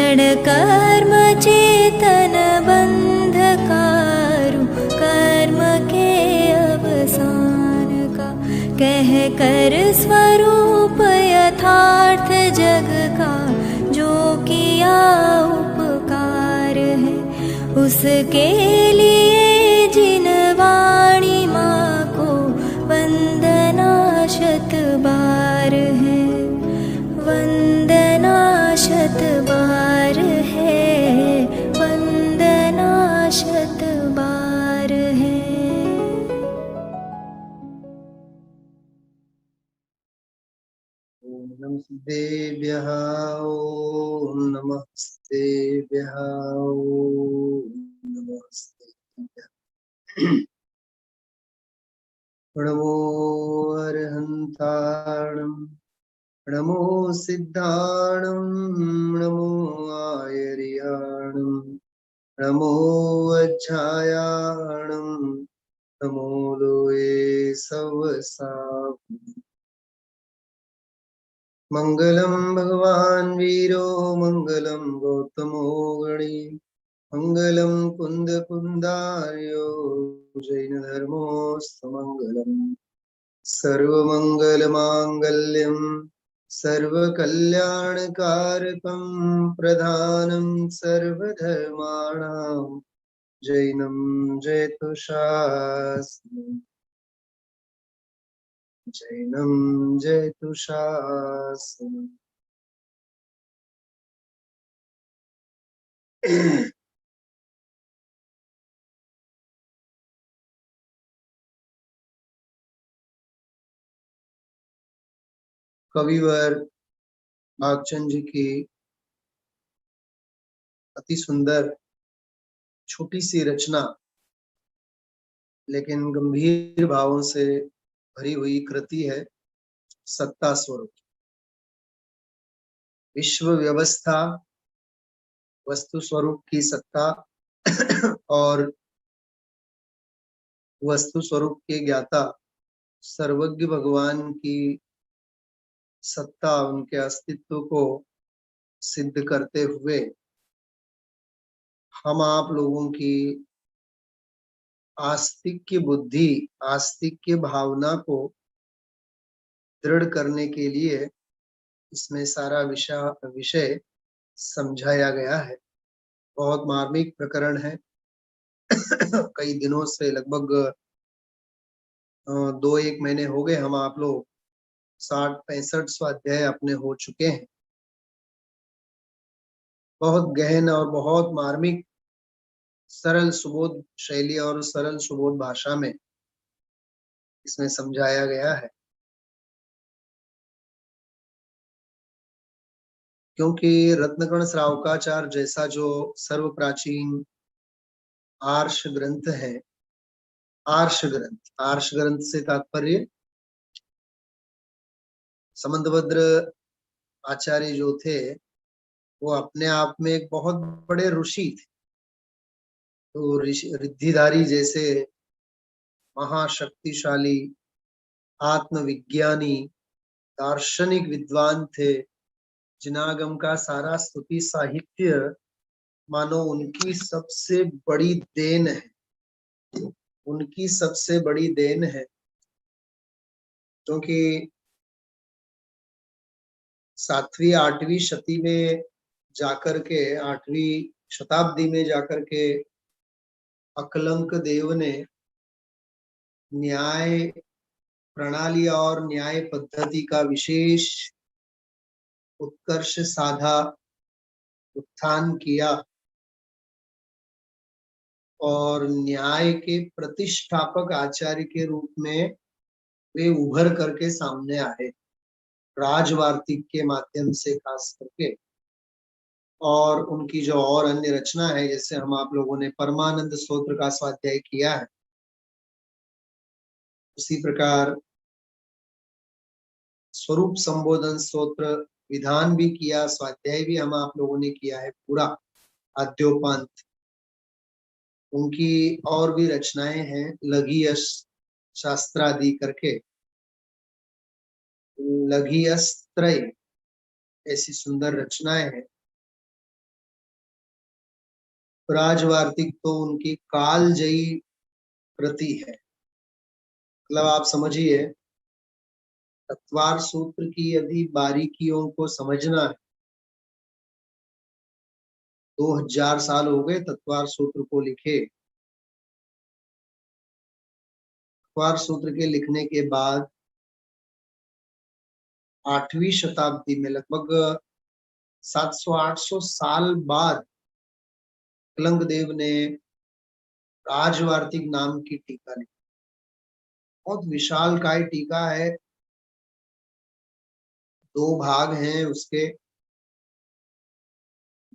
क्षण कर्म चेतन बंधकारु, कर्म के अवसान का कह कर स्वरूप यथार्थ जग का, जो किया उपकार है उसके लिए जिन वाणी माँ को वंदना शत बार है, वंदना शत बार है, वंदना शत बार है। ओम नमस्तेभ्यः, ओम नमस्तेभ्यः, ओम नमस्तेभ्यः। प्रणमो अरहन्ताणं, प्रणमो सिद्धाणं, नमो आयर्याणं, नमो वज्रायाणं, नमो लोये सवसाम्। मंगलम भगवान वीरो, मंगलम गौतमो गणी, मंगलम कुंद कुंदार्यो, जैन धर्मोस्तमंगलम। सर्वमंगल मांगल्यम सर्वकल्याणकारकं, प्रधानं सर्वधर्माणां जैनं जयतु शास्त्रम्, जैनं जयतु शास्त्रम्। कविवर भागचंद जी की अति सुंदर छोटी सी रचना, लेकिन गंभीर भावों से भरी हुई कृति है सत्ता स्वरूप। विश्व व्यवस्था, वस्तु स्वरूप की सत्ता और वस्तु स्वरूप के ज्ञाता सर्वज्ञ भगवान की सत्ता, उनके अस्तित्व को सिद्ध करते हुए हम आप लोगों की आस्तिक्य बुद्धि, आस्तिक्य भावना को दृढ़ करने के लिए इसमें सारा विषय समझाया गया है। बहुत मार्मिक प्रकरण है। कई दिनों से, लगभग 2-1 महीने हो गए, हम आप लोग 60-65 स्वाध्याय अपने हो चुके हैं। बहुत गहन और बहुत मार्मिक, सरल सुबोध शैली और सरल सुबोध भाषा में इसमें समझाया गया है। क्योंकि रत्नकर्ण श्रावकाचार्य जैसा जो सर्व प्राचीन आर्ष ग्रंथ है, आर्ष ग्रंथ से तात्पर्य समंतभद्र आचार्य जो थे, वो अपने आप में एक बहुत बड़े ऋषि थे। तो रिद्धिधारी जैसे महाशक्तिशाली आत्मविज्ञानी दार्शनिक विद्वान थे, जिनागम का सारा स्तुति साहित्य मानो उनकी सबसे बड़ी देन है, उनकी सबसे बड़ी देन है। क्योंकि 7वीं 8वीं शती में जाकर के, 8वीं शताब्दी में जाकर के अकलंक देव ने न्याय प्रणाली और न्याय पद्धति का विशेष उत्कर्ष साधा, उत्थान किया और न्याय के प्रतिष्ठापक आचार्य के रूप में वे उभर करके सामने आए, राजवार्तिक के माध्यम से खास करके। और उनकी जो और अन्य रचना है, जैसे हम आप लोगों ने परमानंद स्तोत्र का स्वाध्याय किया है, उसी प्रकार स्वरूप संबोधन स्तोत्र विधान भी किया, स्वाध्याय भी हम आप लोगों ने किया है पूरा आद्योपांत। उनकी और भी रचनाएं हैं, लघियश शास्त्रादि करके, लघियस्त्रय ऐसी सुंदर रचनाएं हैं। राजवार्तिक तो उनकी कालजयी कृति है। मतलब आप समझिए, तत्वार सूत्र की यदि बारीकियों को समझना है, 2000 साल हो गए तत्वार सूत्र को लिखे। तत्वार सूत्र के लिखने के बाद 8वीं शताब्दी में लगभग 700-800 साल बाद कलंग देव ने राजवार्तिक नाम की टीका लिखी। बहुत विशालकाय टीका है, 2 भाग हैं उसके।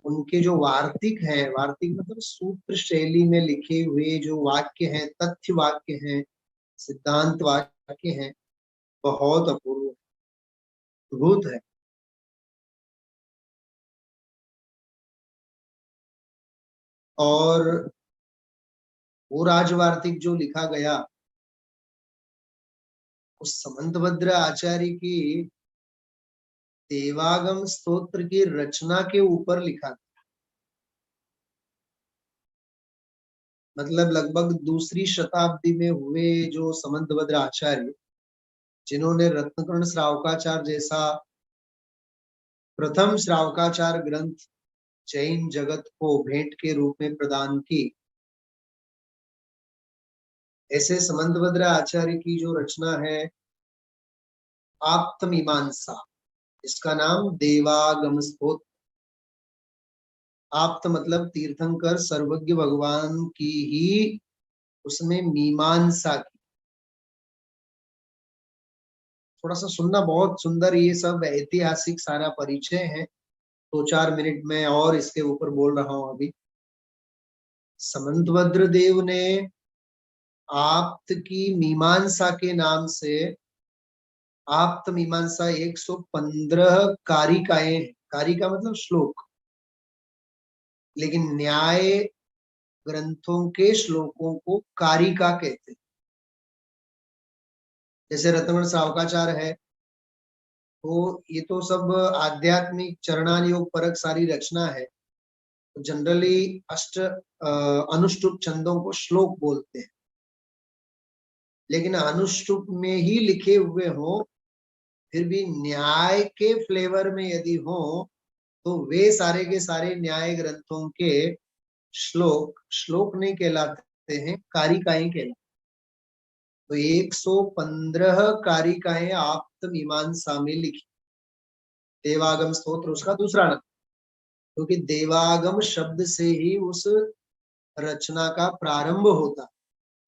उनके जो वार्तिक हैं, वार्तिक मतलब सूत्र शैली में लिखे हुए जो वाक्य हैं, तथ्य वाक्य हैं, सिद्धांत वाक्य हैं, बहुत अपूर्व अद्भुत है। और वो राजवार्तिक जो लिखा गया, उस समंतभद्र आचार्य की देवागम स्तोत्र की रचना के ऊपर लिखा गया। मतलब लगभग 2री शताब्दी में हुए जो समंतभद्र आचार्य, जिन्होंने रत्नकर्ण श्रावकाचार जैसा प्रथम श्रावकाचार ग्रंथ जैन जगत को भेंट के रूप में प्रदान की, ऐसे समंतभद्र आचार्य की जो रचना है आप्तमीमांसा, इसका नाम देवागम स्तोत्र। आप्त मतलब तीर्थंकर सर्वज्ञ भगवान की ही उसमें मीमांसा की। थोड़ा सा सुनना, बहुत सुंदर, ये सब ऐतिहासिक सारा परिचय है, 2-4 मिनट में और इसके ऊपर बोल रहा हूं। अभी समंतभद्र देव ने आप्त की मीमांसा के नाम से, आप्त मीमांसा 115 कारिकाएं, कारिका मतलब श्लोक, लेकिन न्याय ग्रंथों के श्लोकों को कारिका कहते हैं। जैसे रत्नकर्ण श्रावकाचार है, तो ये तो सब आध्यात्मिक चरणान योग परक सारी रचना है। तो जनरली अनुष्टुप छंदों को श्लोक बोलते हैं, लेकिन अनुष्टुप में ही लिखे हुए हो, फिर भी न्याय के फ्लेवर में यदि हो, तो वे सारे के सारे न्याय ग्रंथों के श्लोक नहीं कहलाते हैं, कारिकाएं कहलाते। तो 115 कारिकाएं आप्त मीमांसा में लिखी। देवागम स्तोत्र उसका दूसरा नाम, क्योंकि देवागम शब्द से ही उस रचना का प्रारंभ होता।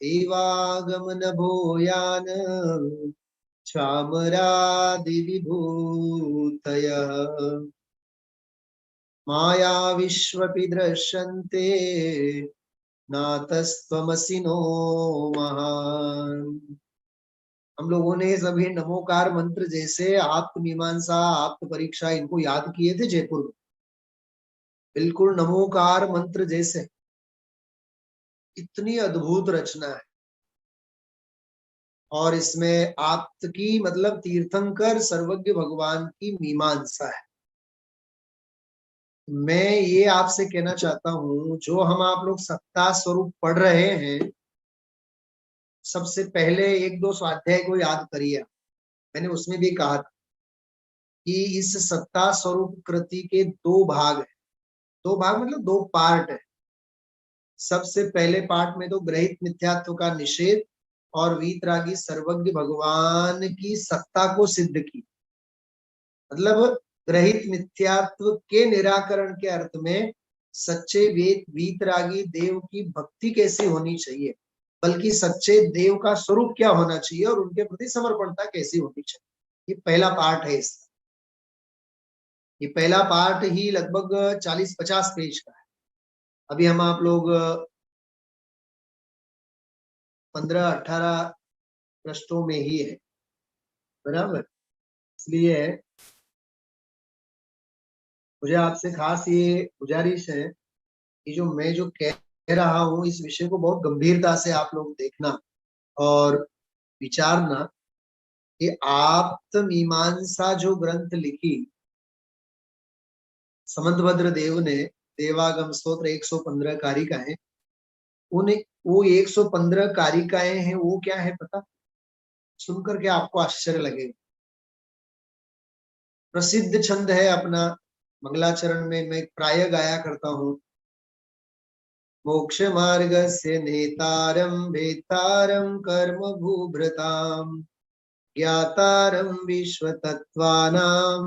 देवागम नभोयान चामरादि विभूतय माया विश्वपि दृश्यन्ते नातस्त्वमसि नो महान। हम लोगों ने सभी नमोकार मंत्र जैसे आप्त मीमांसा, आप्त परीक्षा, इनको याद किए थे जयपुर में, बिल्कुल नमोकार मंत्र जैसे। इतनी अद्भुत रचना है। और इसमें आप्त की मतलब तीर्थंकर सर्वज्ञ भगवान की मीमांसा है। मैं ये आपसे कहना चाहता हूं, जो हम आप लोग सत्ता स्वरूप पढ़ रहे हैं, सबसे पहले 1-2 स्वाध्याय को याद करिए। मैंने उसमें भी कहा था कि इस सत्ता स्वरूप कृति के 2 भाग है। 2 भाग मतलब 2 पार्ट है। सबसे पहले पार्ट में तो ग्रहित मिथ्यात्व का निषेध और वीतरागी सर्वज्ञ भगवान की सत्ता को सिद्ध की। मतलब ग्रहित मिथ्यात्व के निराकरण के अर्थ में सच्चे वीतरागी देव की भक्ति कैसी होनी चाहिए, बल्कि सच्चे देव का स्वरूप क्या होना चाहिए और उनके प्रति समर्पणता कैसी होनी चाहिए। ये पहला पार्ट है इसका। ये पहला पार्ट ही लगभग 40-50 पेज का है। अभी हम आप लोग 15-18 पृष्ठों में ही है, बराबर। इसलिए मुझे आपसे खास ये गुजारिश है कि जो कह रहा हूं, इस विषय को बहुत गंभीरता से आप लोग देखना और विचारना कि आप्त मीमांसा जो ग्रंथ लिखी समंतभद्र देव ने, देवागम स्तोत्र 115 कारिकाएं, उन वो 115 कारिकाएं हैं, वो क्या है पता? सुनकर के आपको आश्चर्य लगेगा। प्रसिद्ध छंद है अपना, मंगलाचरण में मैं प्राय गाया करता हूँ। मोक्ष मार्गस्य नेतारं भेतारं कर्म भूभृताम् ज्ञातारं विश्वतत्त्वानां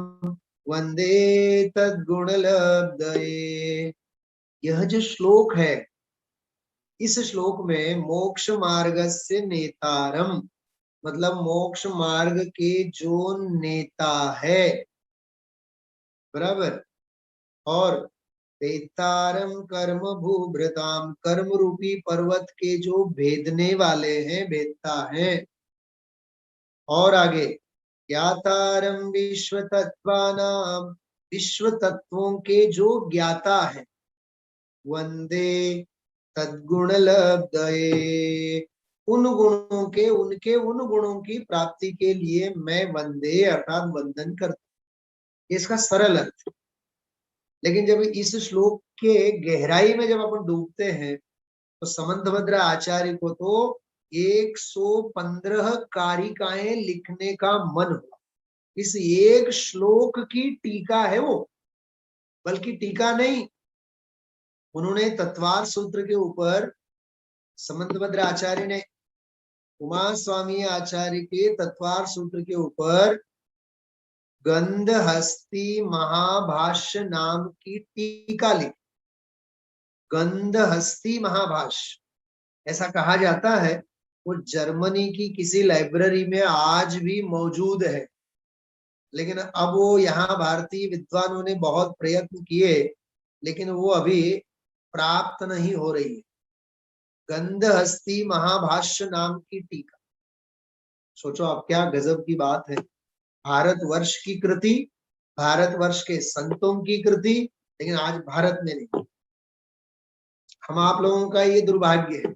वंदे तद्गुणलब्धये। यह जो श्लोक है, इस श्लोक में मोक्ष मार्गस्य नेतारम मतलब मोक्ष मार्ग के जो नेता है, बराबर, और भेतारम कर्म भूभृताम कर्म रूपी पर्वत के जो भेदने वाले हैं, भेदता हैं, और आगे ज्ञातारम विश्व तत्वानाम विश्व तत्वों के जो ज्ञाता है, वंदे तद्गुण लब्धये उन गुणों के, उनके उन गुणों की प्राप्ति के लिए मैं वंदे अर्थात वंदन करता हूं। इसका सरल अर्थ। लेकिन जब इस श्लोक के गहराई में जब अपन डूबते हैं तो समंतभद्र आचार्य को तो 115 कारिकाएं लिखने का मन हुआ। इस एक श्लोक की टीका है वो, बल्कि टीका नहीं, उन्होंने तत्वार सूत्र के ऊपर समंतभद्र आचार्य ने उमा स्वामी आचार्य के तत्वार सूत्र के ऊपर गंधहस्ती महाभाष्य नाम की टीका लिखी। गंधहस्ती महाभाष्य ऐसा कहा जाता है, वो जर्मनी की किसी लाइब्रेरी में आज भी मौजूद है, लेकिन अब वो यहाँ भारतीय विद्वानों ने बहुत प्रयत्न किए, लेकिन वो अभी प्राप्त नहीं हो रही है। गंधहस्ती महाभाष्य नाम की टीका, सोचो आप क्या गजब की बात है। भारतवर्ष की कृति, भारतवर्ष के संतों की कृति, लेकिन आज भारत में नहीं। हम आप लोगों का ये दुर्भाग्य है।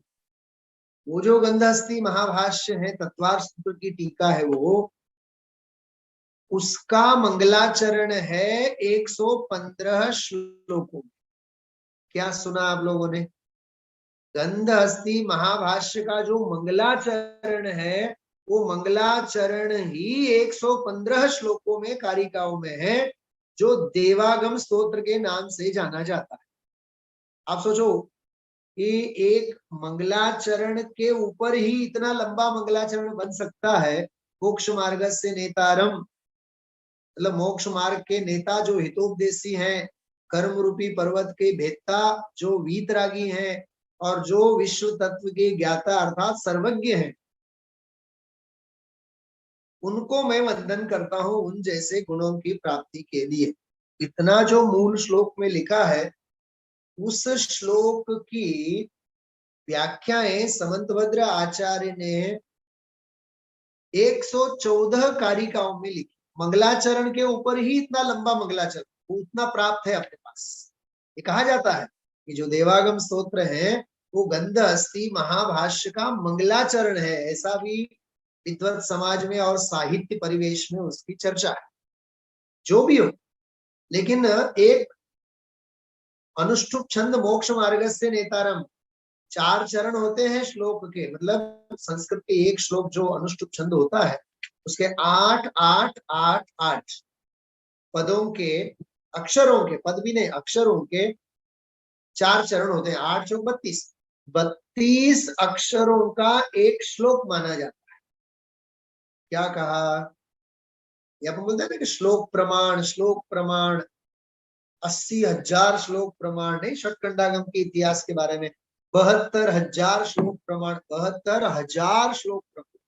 वो जो गंधहस्ती महाभाष्य है, तत्वार सूत्र की टीका है, वो उसका मंगलाचरण है 115 श्लोकों में। क्या सुना आप लोगों ने? गंधहस्ती महाभाष्य का जो मंगलाचरण है, वो मंगलाचरण ही 115 श्लोकों में, कारिकाओं में है, जो देवागम स्तोत्र के नाम से जाना जाता है। आप सोचो कि एक मंगलाचरण के ऊपर ही इतना लंबा मंगलाचरण बन सकता है। मोक्ष मार्ग से नेतारम मतलब मोक्ष मार्ग के नेता जो हितोपदेशी हैं, कर्म रूपी पर्वत के भेदता जो वीतरागी हैं, और जो विश्व तत्व के ज्ञाता अर्थात सर्वज्ञ हैं, उनको मैं वंदन करता हूं उन जैसे गुणों की प्राप्ति के लिए। इतना जो मूल श्लोक में लिखा है, उस श्लोक की व्याख्याएं समंतभद्र आचार्य ने 114 कारिकाओं में लिखी। मंगलाचरण के ऊपर ही इतना लंबा मंगलाचरण, वो उतना प्राप्त है अपने पास। ये कहा जाता है कि जो देवागम स्तोत्र है वो गंधहस्ती महाभाष्य का मंगलाचरण है, ऐसा भी विद्वत समाज में और साहित्य परिवेश में उसकी चर्चा है। जो भी हो, लेकिन एक अनुष्ठुप छंद मोक्ष मार्ग से नेतारम, 4 चरण होते हैं श्लोक के, मतलब संस्कृत के एक श्लोक जो अनुष्ठुप छंद होता है, उसके 8 8 8 8 पदों के, अक्षरों के, पद भी नहीं अक्षरों के 4 चरण होते हैं। 8 चौक 32, 32 अक्षरों का एक श्लोक माना जाता है। क्या कहा? ये अपन बोलते हैं ना कि श्लोक प्रमाण 80,000 श्लोक प्रमाण नहीं, षटकंडागम के इतिहास के बारे में 72,000 श्लोक प्रमाण, 72,000 श्लोक प्रमाण,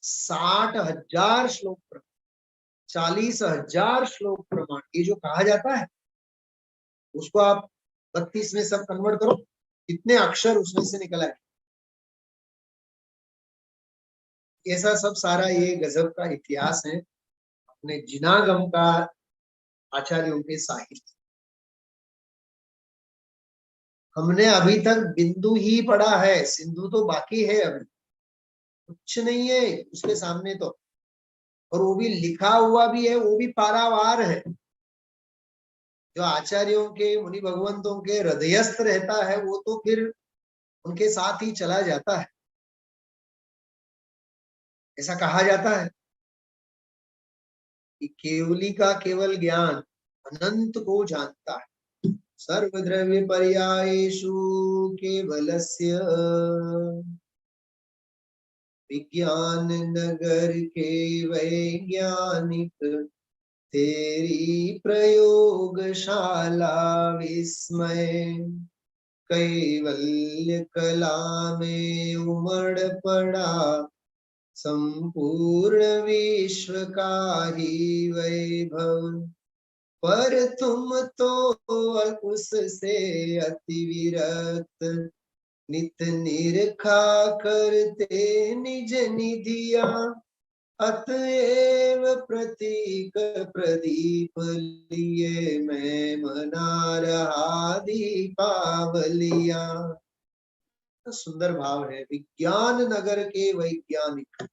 60,000 श्लोक प्रमाण, 40,000 श्लोक प्रमाण, ये जो कहा जाता है, उसको आप 32 में सब कन्वर्ट करो, कितने अक्षर उसमें से निकला है। ऐसा सब सारा ये गजब का इतिहास है अपने जिनागम का, आचार्यों के साहित्य। हमने अभी तक बिंदु ही पढ़ा है, सिंधु तो बाकी है, अभी कुछ नहीं है उसके सामने तो। और वो भी लिखा हुआ भी है, वो भी पारावार है। जो आचार्यों के, मुनि भगवंतों के हृदयस्थ रहता है वो तो फिर उनके साथ ही चला जाता है। ऐसा कहा जाता है कि केवली का केवल ज्ञान अनंत को जानता है। सर्वद्रव्य पर्यायेषु केवलस्य विज्ञान नगर के वैज्ञानिक तेरी प्रयोगशाला विस्मय कैवल्य कला में उमड़ पड़ा संपूर्ण विश्व का ही वैभव, पर तुम तो उससे अति विरत नित निरखा करते निज निधिया, अतएव प्रतीक प्रदीप लिए मैं मना रहा दीपावलिया। तो सुंदर भाव है, विज्ञान नगर के वैज्ञानिक।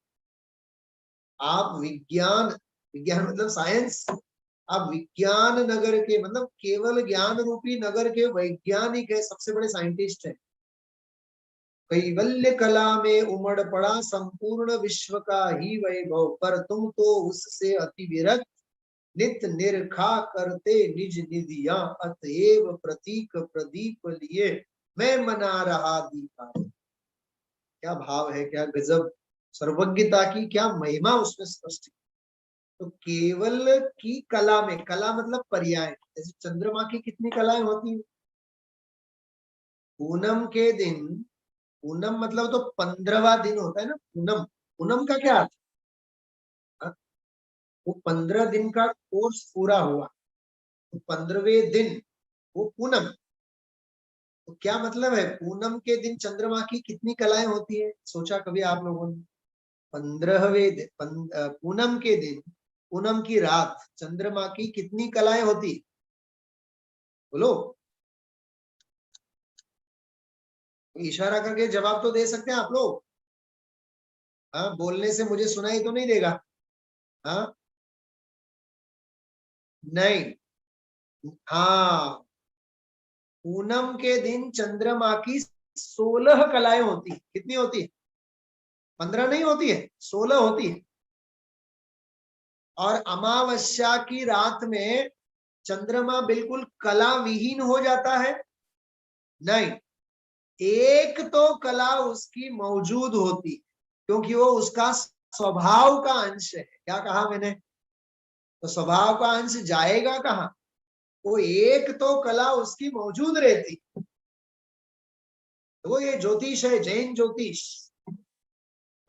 आप विज्ञान, विज्ञान मतलब साइंस, आप विज्ञान नगर के मतलब केवल ज्ञान रूपी नगर के वैज्ञानिक है, सबसे बड़े साइंटिस्ट है। कैवल्य कला में उमड़ पड़ा संपूर्ण विश्व का ही वैभव, पर तुम तो उससे अति विरत नित निरखा करते निज निधिया, अतएव प्रतीक प्रदीप लिए मैं मना रहा दीपा। क्या भाव है, क्या गजब, सर्वज्ञता की क्या महिमा उसमें स्पष्ट। तो केवल की कला में, कला मतलब पर्याय, जैसे चंद्रमा की कितनी कलाएं होती है। पूनम के दिन, पूनम मतलब तो 15वां दिन होता है ना पूनम। पूनम का क्या अर्थ है? वो 15 दिन का कोर्स पूरा हुआ तो 15वें दिन वो पूनम। तो क्या मतलब है, पूनम के दिन चंद्रमा की कितनी कलाएं होती है, सोचा कभी आप लोगों ने? 15वें दिन, पूनम के दिन, पूनम की रात चंद्रमा की कितनी कलाएं होती, बोलो। इशारा करके जवाब तो दे सकते हैं आप लोग। हाँ, बोलने से मुझे सुनाई तो नहीं देगा। हाँ, नहीं, हाँ, पूनम के दिन चंद्रमा की 16 कलाएं होती। कितनी होती? 15 नहीं होती है, 16 होती है। और अमावस्या की रात में चंद्रमा बिल्कुल कला विहीन हो जाता है? नहीं, एक तो कला उसकी मौजूद होती, क्योंकि वो उसका स्वभाव का अंश है। क्या कहा मैंने? तो स्वभाव का अंश जाएगा कहाँ? वो एक तो कला उसकी मौजूद रहती। तो वो ये ज्योतिष है, जैन ज्योतिष।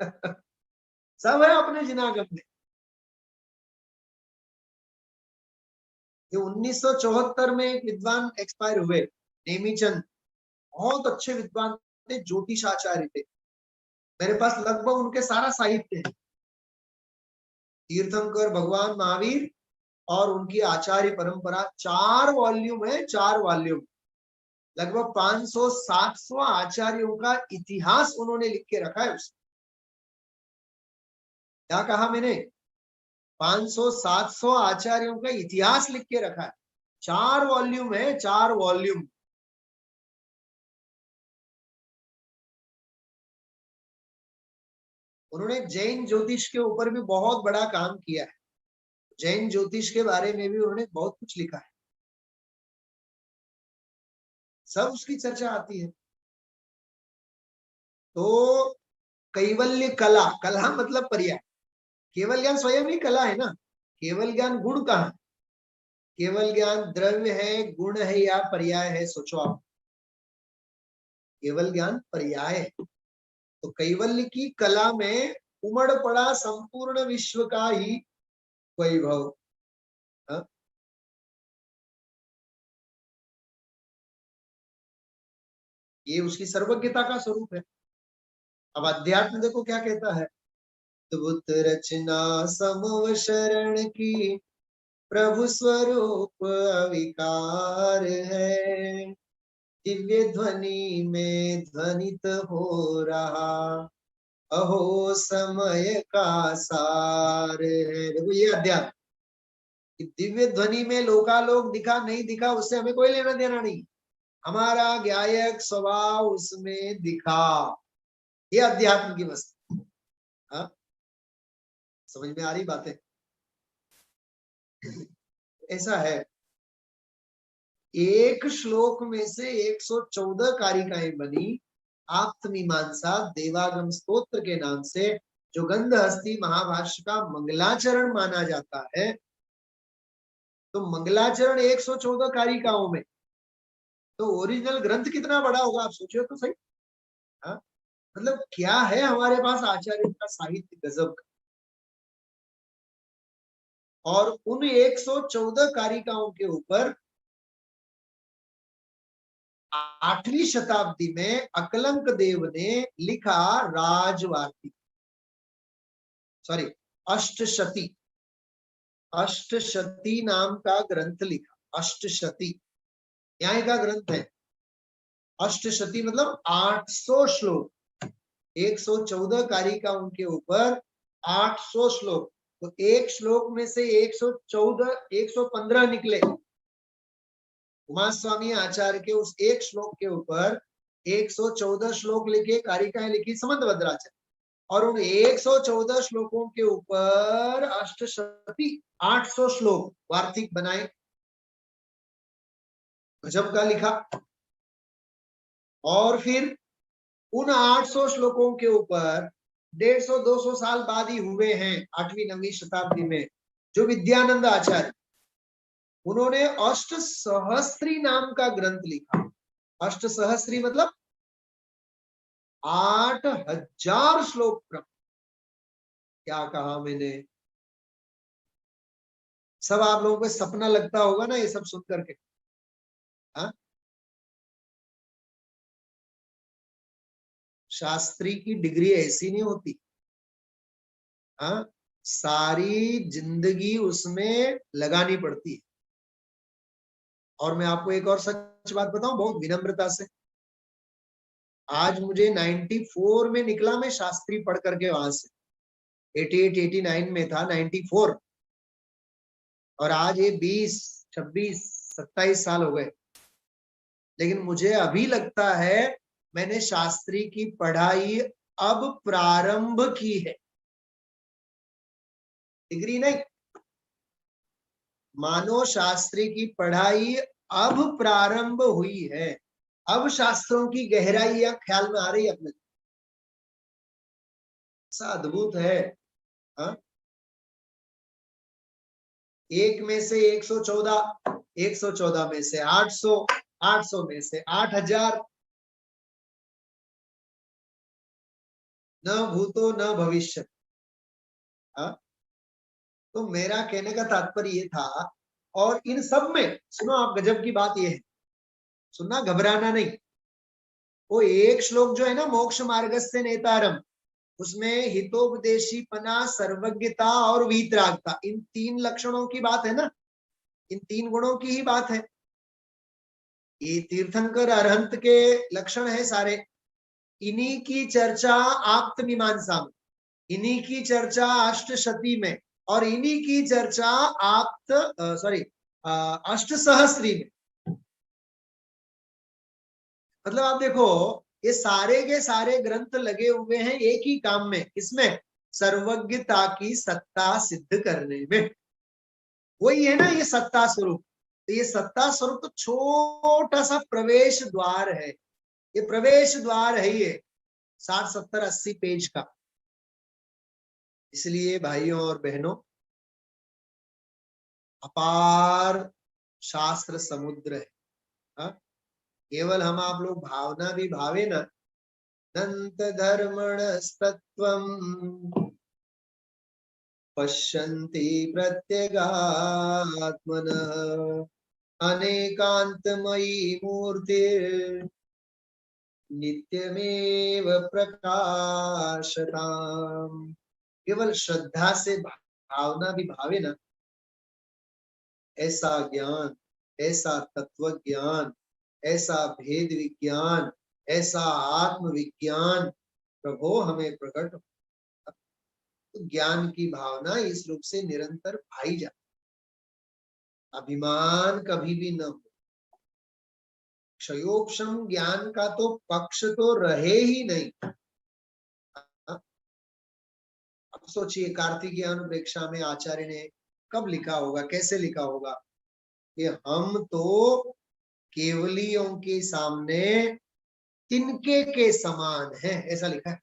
सब है अपने जिनागम में। ये 1974 में एक विद्वान एक्सपायर हुए, नेमीचंद। बहुत अच्छे विद्वान थे, ज्योतिष आचार्य थे। मेरे पास लगभग उनके सारा साहित्य है। तीर्थंकर भगवान महावीर और उनकी आचार्य परंपरा, 4 वॉल्यूम है, 4 वॉल्यूम। लगभग 500-700 आचार्यों का इतिहास उन्होंने लिख के रखा है उसमें। क्या कहा मैंने? 500-700 आचार्यों का इतिहास लिख के रखा है। 4 वॉल्यूम है, 4 वॉल्यूम। उन्होंने जैन ज्योतिष के ऊपर भी बहुत बड़ा काम किया है। जैन ज्योतिष के बारे में भी उन्होंने बहुत कुछ लिखा है। सब उसकी चर्चा आती है। तो कैवल्य कला, कला मतलब पर्याय। केवल ज्ञान स्वयं ही कला है ना। केवल ज्ञान गुण कहाँ? केवल ज्ञान द्रव्य है, गुण है या पर्याय है? सोचो आप। केवल ज्ञान पर्याय है। तो कैवल्य की कला में उमड़ पड़ा संपूर्ण विश्व का ही वैभव। हाँ? ये उसकी सर्वज्ञता का स्वरूप है। अब अध्यात्म देखो क्या कहता है, अद्भुत रचना समव शरण की, प्रभु स्वरूप अविकार है, दिव्य ध्वनि में ध्वनित हो रहा, अहो समय का सार है। देखो ये अध्यात्म, कि दिव्य ध्वनि में लोकालोक दिखा नहीं दिखा उससे हमें कोई लेना देना नहीं, हमारा गायक स्वभाव उसमें दिखा, ये अध्यात्म की वस्तु। हाँ, समझ में आ रही बातें? ऐसा है, एक श्लोक में से 114 कारिकाएं बनी। आप्तमीमांसा देवागम स्तोत्र के नाम से जो गंधहस्ती महाभाष्य का मंगलाचरण माना जाता है, तो मंगलाचरण 114 कारिकाओं में, तो ओरिजिनल ग्रंथ कितना बड़ा होगा आप सोचिए तो सही। हाँ, मतलब क्या है हमारे पास आचार्य का साहित्य गजब का। और उन 114 कारिकाओं के ऊपर 8वीं शताब्दी में अकलंक देव ने लिखा राजवार्तिक, सॉरी अष्टशती, अष्टशती नाम का ग्रंथ लिखा। अष्टशती न्याय का ग्रंथ है। अष्टशती मतलब 800 श्लोक, 114 कारिकाओं के ऊपर 800 श्लोक, तो एक श्लोक में से 114 115 निकले। उमास्वामी आचार्य के उस एक श्लोक के ऊपर 114 श्लोक लिखे, कारिकाएं लिखी समंत भद्राचार्य, और उन 114 श्लोकों के ऊपर अष्टशती 800 श्लोक वार्तिक बनाए, गजब का लिखा। और फिर उन 800 श्लोकों के ऊपर 150-200 साल बाद ही हुए हैं 8वीं-9वीं शताब्दी में जो विद्यानंद आचार्य, उन्होंने अष्ट सहस्त्री नाम का ग्रंथ लिखा। अष्ट सहस्त्री मतलब 8000 श्लोक क्रम। क्या कहा मैंने? सब आप लोगों को सपना लगता होगा ना ये सब सुन करके। हाँ, शास्त्री की डिग्री ऐसी नहीं होती। हाँ, सारी जिंदगी उसमें लगानी पड़ती है। और मैं आपको एक और सच बात बताऊं बहुत विनम्रता से, आज मुझे 94 में निकला मैं शास्त्री पढ़ करके वहां से, 88-89 में था 94, और आज ये 20-26-27 साल हो गए। लेकिन मुझे अभी लगता है मैंने शास्त्री की पढ़ाई अब प्रारंभ की है, डिग्री नहीं। मानो शास्त्री की पढ़ाई अब प्रारंभ हुई है, अब शास्त्रों की गहराई या ख्याल में आ रही है अपने। ऐसा अद्भुत है। हाँ? एक में से 114, 114 में से 800, 800 में से 8000, न भूतो न भविष्य। हाँ? तो मेरा कहने का तात्पर्य ये था, और इन सब में सुनो आप, गजब की बात ये है, सुनना, घबराना नहीं। वो एक श्लोक जो है ना, मोक्ष मार्गस्य नेतारम, उसमें हितोपदेशीपना, सर्वज्ञता और वीतरागता, इन 3 लक्षणों की बात है ना, इन 3 गुणों की ही बात है। ये तीर्थंकर अरहंत के लक्षण है सारे। इन्हीं की चर्चा आप्त मीमांसा में, इन्हीं की चर्चा अष्टशती में, और इन्हीं की चर्चा आप्त अष्ट सहस्त्री में। मतलब आप देखो, ये सारे के सारे ग्रंथ लगे हुए हैं एक ही काम में, किसमें? सर्वज्ञता की सत्ता सिद्ध करने में। वही है ना ये सत्ता स्वरूप। तो ये सत्ता स्वरूप तो छोटा सा प्रवेश द्वार है, ये प्रवेश द्वार है, ये 60-70-80 पेज का। इसलिए भाइयों और बहनों, अपार शास्त्र समुद्र है। हाँ? केवल हम आप लोग भावना भी भावे ना, दंत धर्मणस्तत्वं पश्यन्ति प्रत्यगात्मनः अनेकांतमयी मूर्तिर् नित्यमेव प्रकाशताम्। केवल श्रद्धा से भावना भी भावे ना, ऐसा ज्ञान, ऐसा तत्व ज्ञान, ऐसा भेद विज्ञान, ऐसा आत्म विज्ञान प्रभो हमें प्रकट। तो ज्ञान की भावना इस रूप से निरंतर भाई जाती। अभिमान कभी भी न हो। क्षयोक्षम ज्ञान का तो पक्ष तो रहे ही नहीं। अब सोचिए कार्तिकीय अनुप्रेक्षा में आचार्य ने कब लिखा होगा, कैसे लिखा होगा कि हम तो केवलियों के सामने तिनके के समान हैं, ऐसा लिखा है।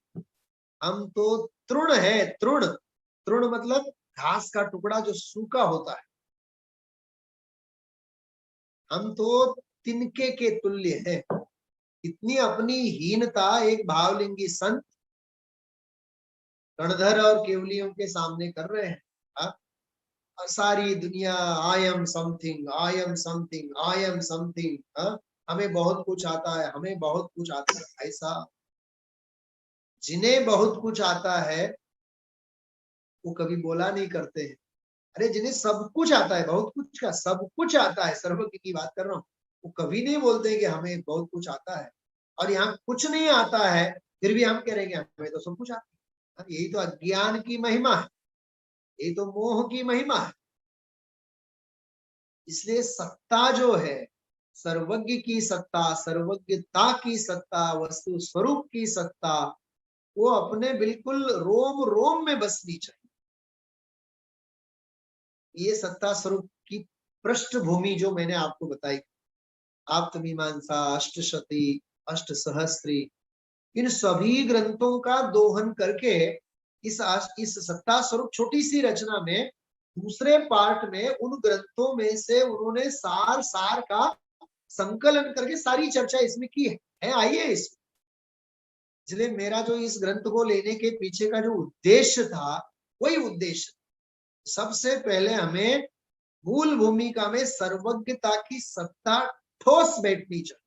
हम तो तृण है, तृण, तृण मतलब घास का टुकड़ा जो सूखा होता है। हम तो तिनके के तुल्य हैं। इतनी अपनी हीनता एक भावलिंगी संत गणधर और केवलियों के सामने कर रहे हैं। हा? और सारी दुनिया I am something, I am something, I am something, हमें बहुत कुछ आता है, हमें बहुत कुछ आता है। ऐसा जिन्हें बहुत कुछ आता है वो कभी बोला नहीं करते हैं। अरे जिन्हें सब कुछ आता है, बहुत कुछ का सब कुछ आता है, सर्वज्ञ की बात कर रहा हूँ, वो कभी नहीं बोलते कि हमें बहुत कुछ आता है। और यहाँ कुछ नहीं आता है फिर भी हम कह रहे हैं हमें तो सब कुछ आता है। यही तो अज्ञान की महिमा है, यही तो मोह की महिमा है। इसलिए सत्ता जो है, सर्वज्ञ की सत्ता, सर्वज्ञता की सत्ता, वस्तु स्वरूप की सत्ता, वो अपने बिल्कुल रोम रोम में बसनी चाहिए। ये सत्ता स्वरूप की पृष्ठभूमि जो मैंने आपको बताई, आप्तमीमांसा, अष्टशती, अष्ट सहस्त्री, इन सभी ग्रंथों का दोहन करके इस सत्ता स्वरूप छोटी सी रचना में दूसरे पार्ट में उन ग्रंथों में से उन्होंने सार सार का संकलन करके सारी चर्चा इसमें की है। आइए इसमें, इसलिए मेरा जो इस ग्रंथ को लेने के पीछे का जो उद्देश्य था, वही उद्देश्य, सबसे पहले हमें मूल भूमिका में सर्वज्ञता की सत्ता ठोस बैठनी चाहिए,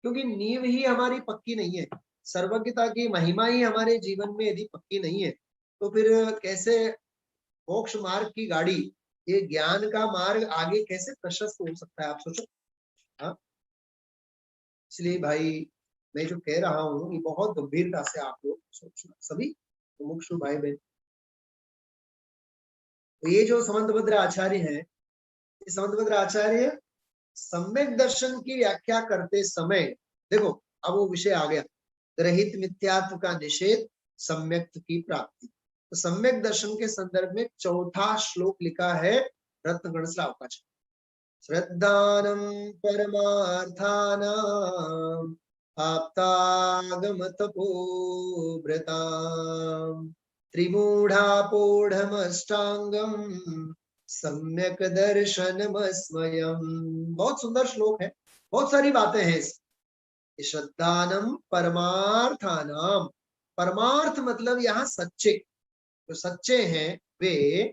क्योंकि नींव ही हमारी पक्की नहीं है। सर्वज्ञता की महिमा ही हमारे जीवन में यदि पक्की नहीं है तो फिर कैसे मोक्ष मार्ग की गाड़ी, ये ज्ञान का मार्ग आगे कैसे प्रशस्त हो सकता है, आप सोचो। हाँ, इसलिए भाई मैं जो कह रहा हूँ ये बहुत गंभीरता से आप लोग सोचना, सभी मुमुक्षु भाई बहन। तो ये जो समंतभद्र आचार्य हैं, ये समंतभद्र आचार्य सम्यक दर्शन की व्याख्या करते समय, देखो अब वो विषय आ गया, रहित मिथ्यात्व का निषेध, सम्यक की प्राप्ति। तो सम्यक दर्शन के संदर्भ में चौथा श्लोक लिखा है रत्नगण श्राव का, श्रद्धानम परमार्थानाम आप्तागम तपोव्रताम त्रिमूढ़ापोढ़मष्टांगम सम्यक दर्शनमस्मयम्। बहुत सुंदर श्लोक है, बहुत सारी बातें हैं इसमें। श्रद्धानम परमार्थानाम, परमार्थ मतलब यहाँ सच्चे, जो सच्चे हैं वे,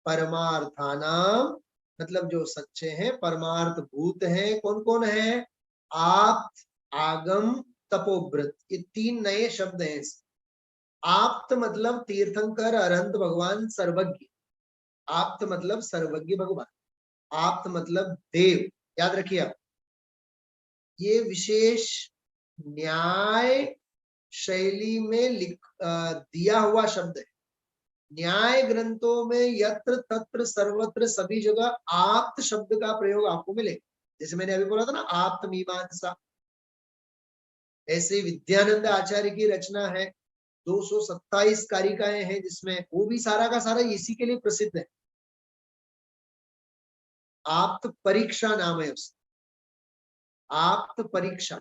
परमार्थानाम मतलब जो सच्चे हैं, परमार्थ भूत हैं, कौन कौन है, आप, आगम, तपोव्रत, ये तीन नए शब्द हैं। आप्त मतलब तीर्थंकर अरहंत भगवान सर्वज्ञ, आप्त मतलब सर्वज्ञ भगवान, आप्त मतलब देव, याद रखिए आप। ये विशेष न्याय शैली में दिया हुआ शब्द है। न्याय ग्रंथों में यत्र तत्र सर्वत्र सभी जगह आप्त शब्द का प्रयोग आपको मिलेगा। जैसे मैंने अभी बोला था ना आप्त मीमांसा, ऐसे विद्यानंद आचार्य की रचना है, 227 कारिकाएं हैं जिसमें, वो भी सारा का सारा इसी के लिए प्रसिद्ध है। आप्त परीक्षा नाम है उसका, आप्त परीक्षा।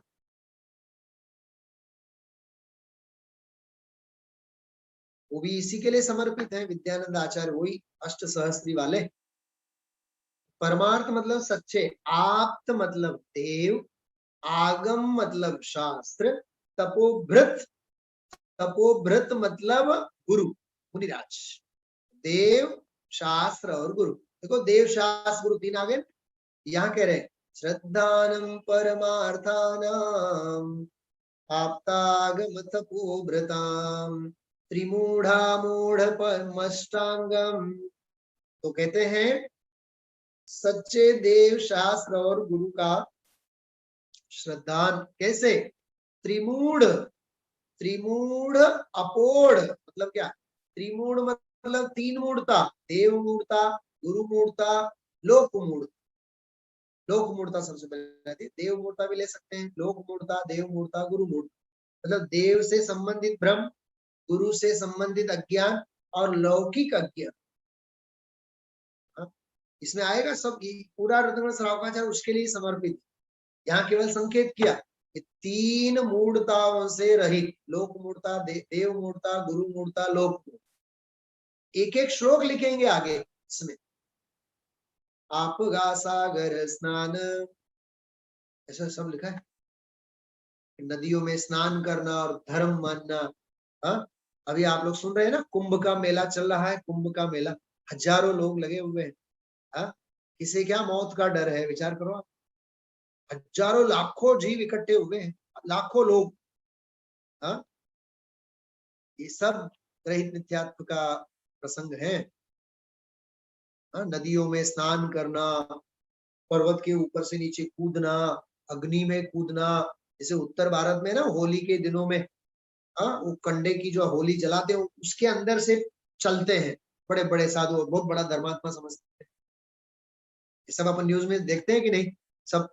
वो भी इसी के लिए समर्पित है, विद्यानंद आचार्य, वही अष्ट सहस्त्री वाले। परमार्थ मतलब सच्चे, आप्त मतलब देव, आगम मतलब शास्त्र, तपोभृत, तपोभृत मतलब गुरु मुनिराज, देव शास्त्र और गुरु। देखो देव शास्त्र गुरु तीन आ गए। यहाँ कह रहे श्रद्धानम परमार्थानाम आप्तागम तपोभृताम त्रिमूढ़ा मूढ़ परमष्टांगम। तो कहते हैं सच्चे देव शास्त्र और गुरु का श्रद्धान, कैसे, त्रिमूढ़, त्रिमूढ़ अपोढ़ मतलब क्या, त्रिमूढ़ मतलब तीन मूढ़ता, देव मूढ़ता, गुरु मूढ़ता लोक मूर्ता, लोक मूर्ता सबसे पहले आती है। देव मूर्ता भी ले सकते हैं, लोक मूर्ता, देव मूर्ता, गुरु मूर्ता। मतलब देव से संबंधित भ्रम, गुरु से संबंधित अज्ञान और लौकिक अज्ञान, इसमें आएगा सब। पूरा रत्नगण श्रावकाचार्य उसके लिए समर्पित। यहाँ केवल संकेत किया कि 3 मूर्ताओं से रहित, लोक मूर्ता, देव मूर्ता, गुरु मूर्ता, लोक मूर्ता। एक एक श्लोक लिखेंगे आगे इसमें। आप गा सागर स्नान, ऐसा सब लिखा है। नदियों में स्नान करना और धर्म मानना। हाँ, अभी आप लोग सुन रहे हैं ना, कुंभ का मेला चल रहा है। कुंभ का मेला, हजारों लोग लगे हुए हैं। हाँ, किसे क्या मौत का डर है, विचार करो आप। हजारों लाखों जीव इकट्ठे हुए हैं, लाखों लोग। हाँ, ये सब रहित मिथ्यात्व का प्रसंग है। हाँ, नदियों में स्नान करना, पर्वत के ऊपर से नीचे कूदना, अग्नि में कूदना। जैसे उत्तर भारत में ना होली के दिनों में, हाँ, वो कंडे की जो होली जलाते हैं उसके अंदर से चलते हैं बड़े बड़े साधु और बहुत बड़ा धर्मात्मा समझते हैं। ये सब अपन न्यूज में देखते हैं कि नहीं? सब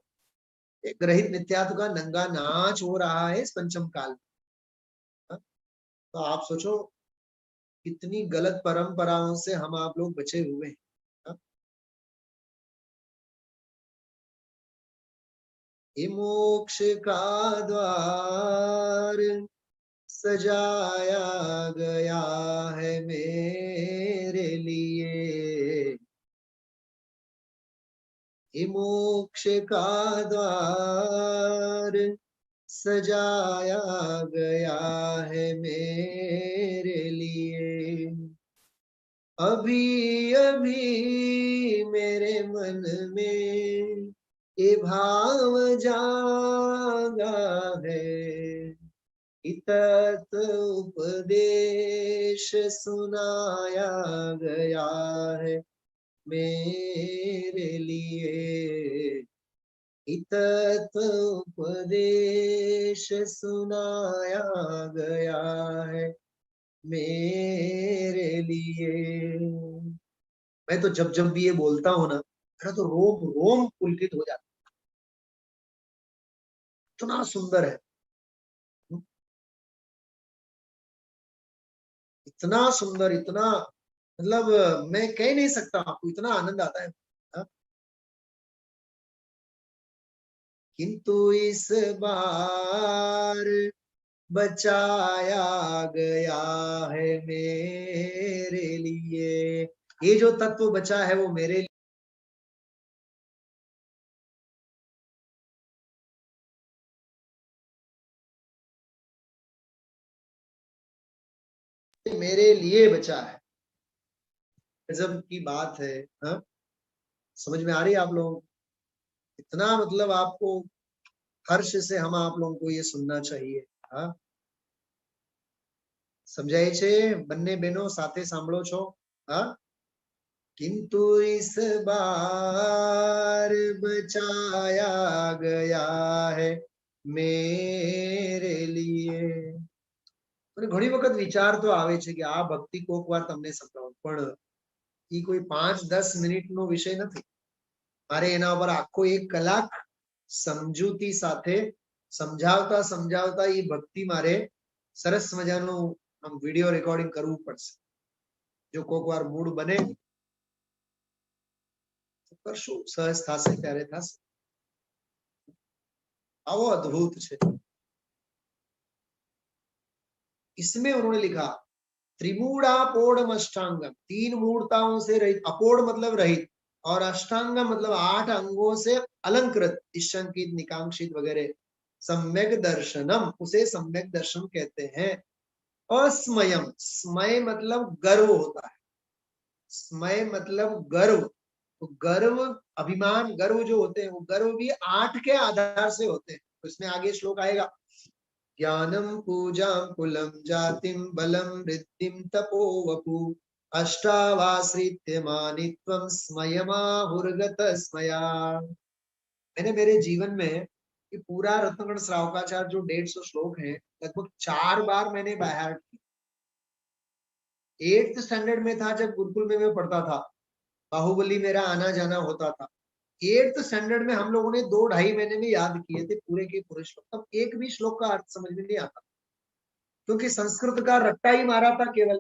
एक रहित नित्यात्व का नंगा नाच हो रहा है इस पंचम काल में। हाँ? तो आप सोचो कितनी गलत परंपराओं से हम आप लोग बचे हुए हैं। हाँ? ये मोक्ष का द्वार सजाया गया है मेरे लिए, ये मोक्ष का द्वार सजाया गया है मेरे लिए। अभी अभी मेरे मन में ये भाव जागा है, तत् उपदेश सुनाया गया है मेरे लिए, तत् उपदेश सुनाया गया है मेरे लिए। मैं तो जब भी ये बोलता हूं ना, मेरा तो रोम रोम पुलकित हो जाता, इतना सुंदर है, इतना सुंदर, इतना मतलब मैं कह नहीं सकता आपको, इतना आनंद आता है। हाँ? किंतु इस बार बचाया गया है मेरे लिए, ये जो तत्व बचा है वो मेरे लिए बचा है। गजब की बात है। हाँ? समझ में आ रही है आप लोगों को? इतना मतलब आपको हर्ष से हम आप लोगों को ये सुनना चाहिए। हाँ, समझाए छे बन्ने बहनों साथे सांभळो छो। हाँ, किंतु इस बार बचाया गया है मेरे लिए। घणी वखत विचार तो आवे छे कि आ भक्ति कोक वार तमने संभळावुं, पण ई कोई 5-10 मिनिटनो विषय नथी। मारे एना पर आखो 1 कलाक समजूती साथे समझावता समझावता ई भक्ति मारे सरस मजानो आम विडियो रेकॉर्डिंग करवू पड़शे। जो कोक वार मूड बने तो करशुं, सहज थाशे त्यारे थाशे। आवो अद्भुत छे। इसमें उन्होंने लिखा त्रिमूढ़ापोढ़ अष्टांगम, 3 मूर्ताओं से रहित। अपोढ़ मतलब रहित, और अष्टांगम मतलब 8 अंगों से अलंकृत, ईशंकित, निकांक्षित वगैरह। सम्यक दर्शनम, उसे सम्यक दर्शन कहते हैं। अस्मयम, स्मय मतलब गर्व होता है, स्मय मतलब गर्व। तो गर्व, अभिमान, गर्व जो होते हैं वो गर्व भी 8 के आधार से होते हैं। तो इसमें आगे श्लोक आएगा, ज्ञानम पूजां कुलम जातिम बलम वृद्धिम तपो वपु अष्टावाश्रित्य मानित्वम स्मयमाहुर्गत स्मया। मैंने मेरे जीवन में ये पूरा रत्नगण श्रावकाचार्य जो 150 श्लोक है लगभग 4 बार मैंने बाय हार्ट किया। 8th स्टैंडर्ड में था जब गुरुकुल में मैं पढ़ता था, बाहुबली मेरा आना जाना होता था। 8th स्टैंडर्ड में हम लोगों ने 2-2.5 महीने में याद किए थे पूरे के पूरे श्लोक। तब एक भी श्लोक का अर्थ समझ में नहीं आता, क्योंकि संस्कृत का रट्टा ही मारा था केवल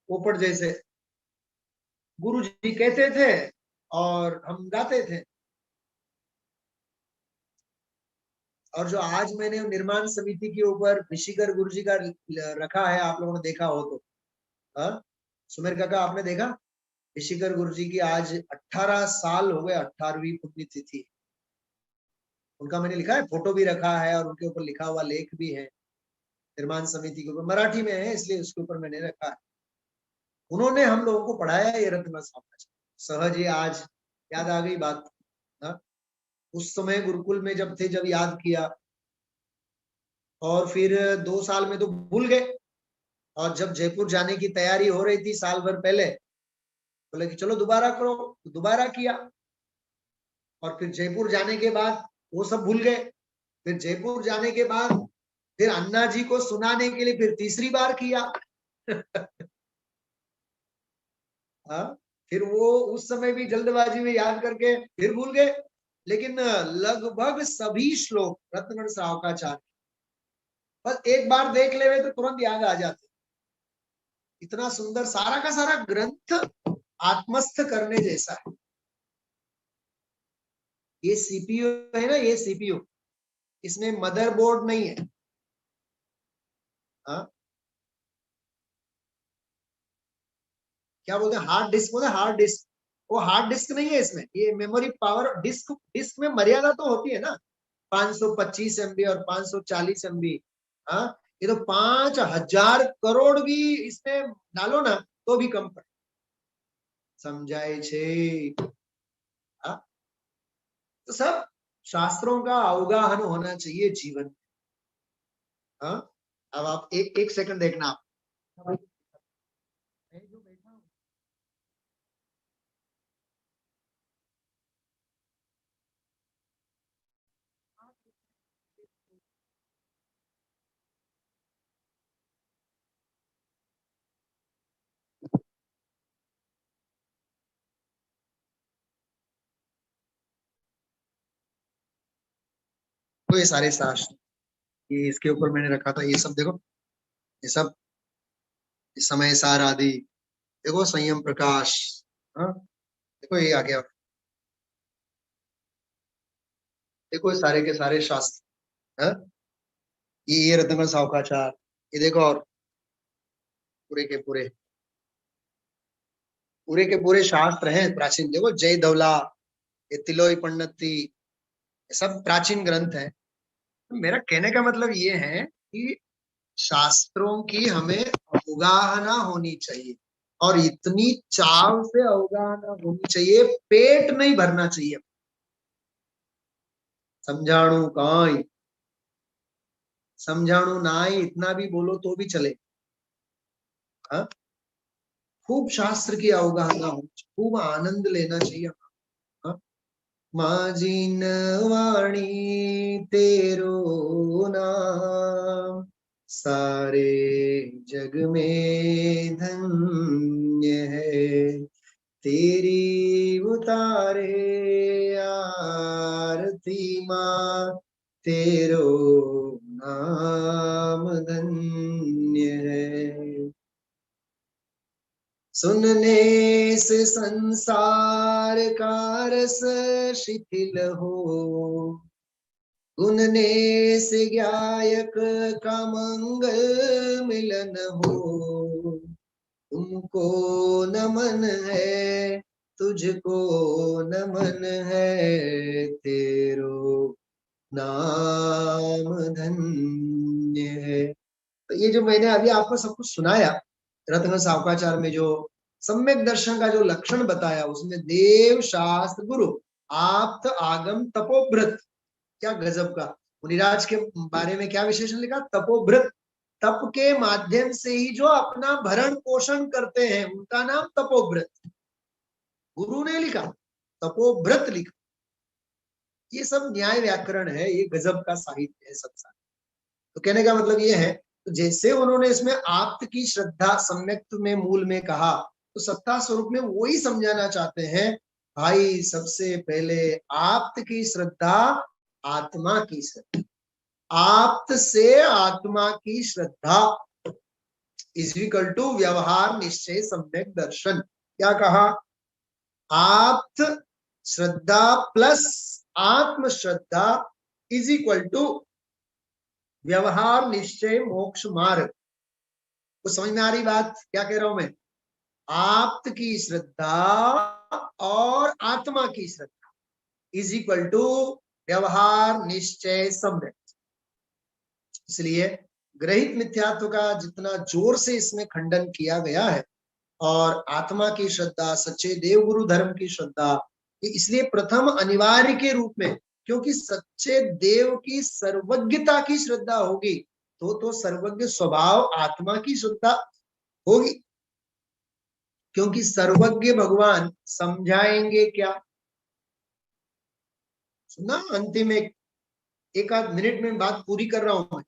पोपट जैसे। गुरु जी कहते थे और हम गाते थे। और जो आज मैंने निर्माण समिति के ऊपर ऋषिकर गुरु जी का रखा है, आप लोगों ने देखा हो तो, हाँ सुमेर काका आपने देखा? ऋषिकर गुरु जी की आज 18 साल हो गए, 18वीं पुण्यतिथि। उनका मैंने लिखा है, फोटो भी रखा है और उनके ऊपर लिखा हुआ लेख भी है, निर्माण समिति के ऊपर, मराठी में है इसलिए उसके ऊपर मैंने रखा है। उन्होंने हम लोगों को पढ़ाया ये रत्न सामाचार। सहज ही आज याद आ गई बात। हाँ? उस समय गुरुकुल में जब थे, जब याद किया, और फिर 2 साल में तो भूल गए। और जब जयपुर जाने की तैयारी हो रही थी साल भर पहले, बोले कि चलो दोबारा करो, तो दोबारा किया। और फिर जयपुर जाने के बाद वो सब भूल गए। फिर जयपुर जाने के बाद फिर अन्ना जी को सुनाने के लिए फिर तीसरी बार किया। फिर वो उस समय भी जल्दबाजी में याद करके फिर भूल गए। लेकिन लगभग सभी श्लोक रत्नगण सावकाचार्य बस एक बार देख ले तो तुरंत याद आ जाते। इतना सुंदर सारा का सारा ग्रंथ आत्मस्थ करने जैसा है। ये सीपीयू है ना, ये सीपीयू, इसमें मदरबोर्ड नहीं है। हाँ क्या बोलते हैं, हार्ड डिस्क बोलते हैं, हार्ड डिस्क। वो हार्ड डिस्क नहीं है इसमें, ये मेमोरी पावर डिस्क। डिस्क में मर्यादा तो होती है ना, 525 MB और 540 MB। हाँ ये तो 5000 करोड़ भी इसमें डालो ना तो भी कम पड़े। समझाए छे? हाँ? तो सब शास्त्रों का अवगाहन होना चाहिए जीवन में। हाँ अब आप एक सेकंड देखना। आप जो बैठा हूं, तो ये सारे शास्त्र, ये इसके ऊपर मैंने रखा था, ये सब देखो, ये सब इस समय सार आदि, देखो संयम प्रकाश। हाँ देखो ये आ गया, देखो ये सारे के सारे शास्त्र। हाँ ये रत्नगण सावकाचार, ये देखो, और पूरे के पूरे पूरे के पूरे शास्त्र हैं प्राचीन। देखो जय धवला, ये तिलोई पंडिती, ये सब प्राचीन ग्रंथ है। तो मेरा कहने का मतलब ये है कि शास्त्रों की हमें अवगाहना होनी चाहिए, और इतनी चाव से अवगाहना होनी चाहिए, पेट नहीं भरना चाहिए। समझाणु काई, समझाणु नाई, इतना भी बोलो तो भी चले। हाँ खूब शास्त्र की अवगाहना हो, खूब आनंद लेना चाहिए। हाँ? माजिन वाणी तेरो नाम, सारे जग में धन्य है, तेरी उतारे आरती माँ, तेरो नाम धन्य है। सुनने से संसार का रस शिथिल हो, गुनने से गायक का मंगल मिलन हो। तुमको नमन है, तुझको नमन है, तेरो नाम धन्य है। तो ये जो मैंने अभी आपको सब कुछ सुनाया, रत्न सावकाचार में जो सम्यक दर्शन का जो लक्षण बताया, उसमें देव शास्त्र गुरु आप्त आगम तपोभृत, क्या गजब का। मुनिराज के बारे में क्या विशेषण लिखा? तपोभृत। तप के माध्यम से ही जो अपना भरण पोषण करते हैं उनका नाम तपोभृत। गुरु ने लिखा, तपोभृत लिखा। ये सब न्याय व्याकरण है, ये गजब का साहित्य है संसार। तो कहने का मतलब ये है, तो जैसे उन्होंने इसमें आप्त की श्रद्धा सम्यक्त में मूल में कहा, तो सत्ता स्वरूप में वो ही समझाना चाहते हैं, भाई सबसे पहले आप्त की श्रद्धा, आत्मा की श्रद्धा, आप्त से आत्मा की श्रद्धा इज इक्वल टू व्यवहार निश्चय सम्यक दर्शन। क्या कहा? आप्त श्रद्धा प्लस आत्म श्रद्धा इज इक्वल टू व्यवहार निश्चय मोक्ष मार्ग। तो समझ में आ रही बात क्या कह रहा हूं मैं? आप्त की श्रद्धा और आत्मा की श्रद्धा इज इक्वल टू व्यवहार निश्चय सम्यक। इसलिए ग्रहित मिथ्यात्व का जितना जोर से इसमें खंडन किया गया है, और आत्मा की श्रद्धा, सच्चे देव गुरु धर्म की श्रद्धा, इसलिए प्रथम अनिवार्य के रूप में, क्योंकि सच्चे देव की सर्वज्ञता की श्रद्धा होगी तो सर्वज्ञ स्वभाव आत्मा की श्रद्धा होगी, क्योंकि सर्वज्ञ भगवान समझाएंगे क्या? सुना, अंतिम एक आध मिनट में बात पूरी कर रहा हूं मैं।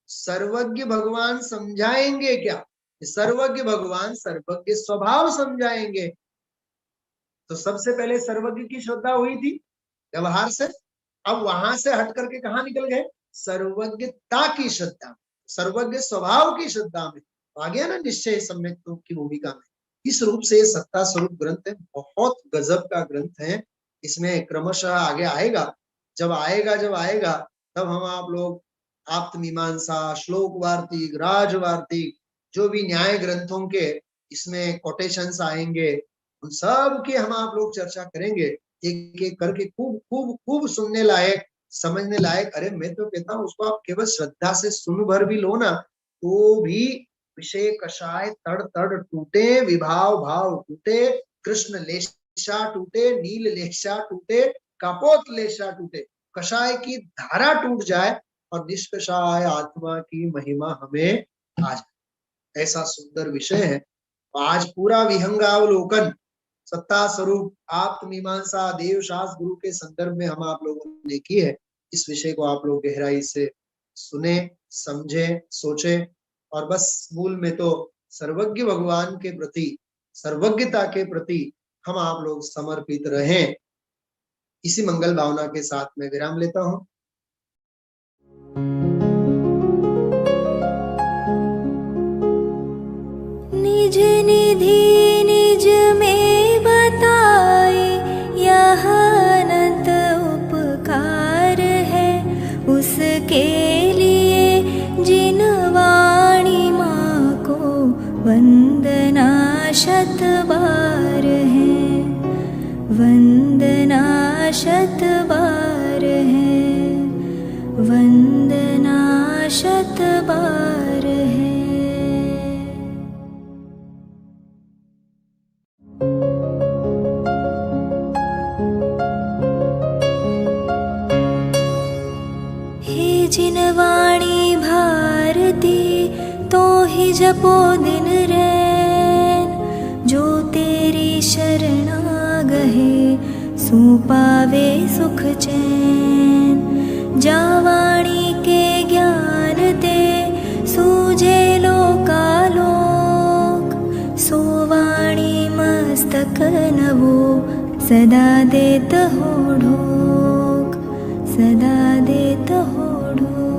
सर्वज्ञ भगवान समझाएंगे क्या? सर्वज्ञ भगवान सर्वज्ञ स्वभाव समझाएंगे। तो सबसे पहले सर्वज्ञ की श्रद्धा हुई थी व्यवहार से, अब वहां से हट करके कहां निकल गए? सर्वज्ञता की श्रद्धा, सर्वज्ञ स्वभाव की श्रद्धा में आ गया ना निश्चय सम्यक की भूमिका में। इस रूप से सत्ता स्वरूप ग्रंथ है, बहुत गजब का ग्रंथ है। इसमें क्रमशः आगे आएगा, जब आएगा तब हम आप लोग आप्त मीमांसा, श्लोक वार्तिक, राज वार्तिक, जो भी न्याय ग्रंथों के इसमें कोटेशंस आएंगे, उन सब की हम आप लोग चर्चा करेंगे, एक एक करके खूब खूब खूब सुनने लायक, समझने लायक। अरे मैं तो कहता हूँ उसको आप केवल श्रद्धा से सुन भर भी लो ना, तो भी विषय कषाय तड़ तड़ टूटे, विभाव भाव टूटे, कृष्ण लेशा टूटे, नील लेशा टूटे, कपोत लेशा टूटे, कषाय की धारा टूट जाए और निष्कषाय आत्मा की महिमा हमें आ जाए। ऐसा सुंदर विषय है। आज पूरा विहंगावलोकन सत्ता स्वरूप आप्त मीमांसा देव शास्त्र गुरु के संदर्भ में हम आप लोगों ने की है। इस विषय को आप लोग गहराई से सुने, समझे, सोचे, और बस मूल में तो सर्वज्ञ भगवान के प्रति, सर्वज्ञता के प्रति हम आप लोग समर्पित रहें। इसी मंगल भावना के साथ मैं विराम लेता हूं। निज निधि निज में बताए, यह अनंत उपकार है उसके लिए जिन वाणी माँ को वंदना शत बार है, वंदना शत बार है, वंदना शत बार है। हे जिन वाणी भारती तो ही जपो दिन रैन, जो तेरी शरणा गहे सो पावे सुख चैन। जा वाणी के ज्ञान दे सूझे लोकालोक, सो वाणी मस्तक नवो सदा देत हो ढोक, सदा देत हो ढोक।